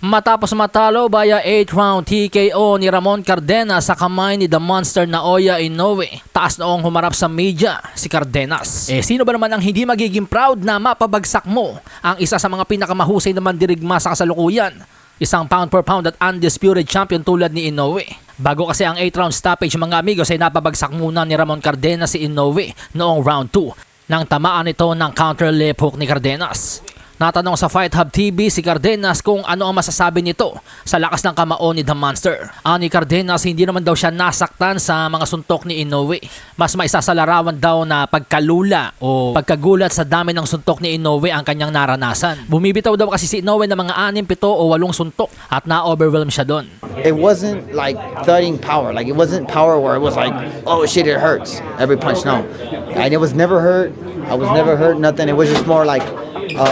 Matapos matalo via 8th-round TKO ni Ramon Cardenas sa kamay ni The Monster Naoya Inoue, taas noong humarap sa media si Cardenas. Sino ba naman ang hindi magiging proud na mapabagsak mo ang isa sa mga pinakamahusay na mandirigma sa kasalukuyan? Isang pound per pound at undisputed champion tulad ni Inoue. Bago kasi ang 8th round stoppage mga amigos ay napabagsak muna ni Ramon Cardenas si Inoue noong round 2 nang tamaan ito ng counter left hook ni Cardenas. Natanong sa Fight Hub TV si Cardenas kung ano ang masasabi nito sa lakas ng kamao ni The Monster. Ani Cardenas, hindi naman daw siya nasaktan sa mga suntok ni Inoue. Mas maisasalarawan daw na pagkalula o pagkagulat sa dami ng suntok ni Inoue ang kanyang naranasan. Bumibitaw daw kasi si Inoue ng mga 6, 7 o 8 suntok at na-overwhelm siya doon. It wasn't like thudding power. Like it wasn't power where it was like, oh shit, it hurts every punch. No, and it was never hurt. I was never hurt. Nothing. It was just more like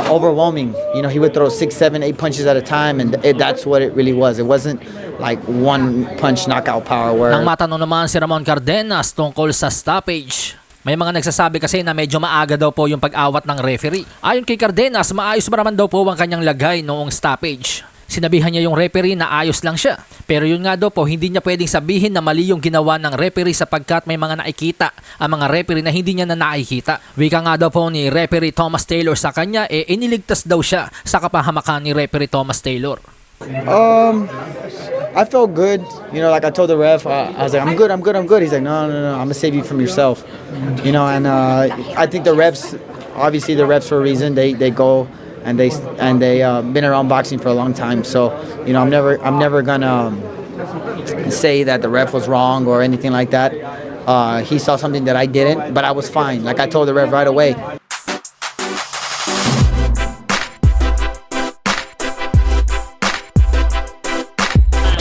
overwhelming. You know, he would throw 6, 7, 8 punches at a time, and that's what it really was. It wasn't like one punch knockout power. Where nang matanong naman si Ramon Cardenas tungkol sa stoppage, may mga nagsasabi kasi na medyo maaga daw po yung pag-awat ng referee. Ayon kay Cardenas, maayos ba naman daw po ang kanyang lagay noong stoppage. Sinabihan niya yung referee na ayos lang siya. Pero yun nga daw po, hindi niya pwedeng sabihin na mali yung ginawa ng referee sapagkat may mga nakikita ang mga referee na hindi niya na nakikita. Wika nga daw po ni referee Thomas Taylor sa kanya, iniligtas daw siya sa kapahamakan ni referee Thomas Taylor. I felt good. You know, like I told the ref, I was like, I'm good. He's like, no, I'm gonna save you from yourself. You know, and I think the refs, obviously the refs for a reason. They go. And they been around boxing for a long time, so you know I'm never gonna say that the ref was wrong or anything like that. He saw something that I didn't, but I was fine. Like I told the ref right away.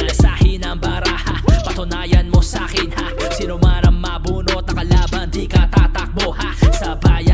Alasahin ang baraha, patunayan mo sa akin ha. Sino man ang mabunot na kalaban, di ka tatakbo ha. Sa bayan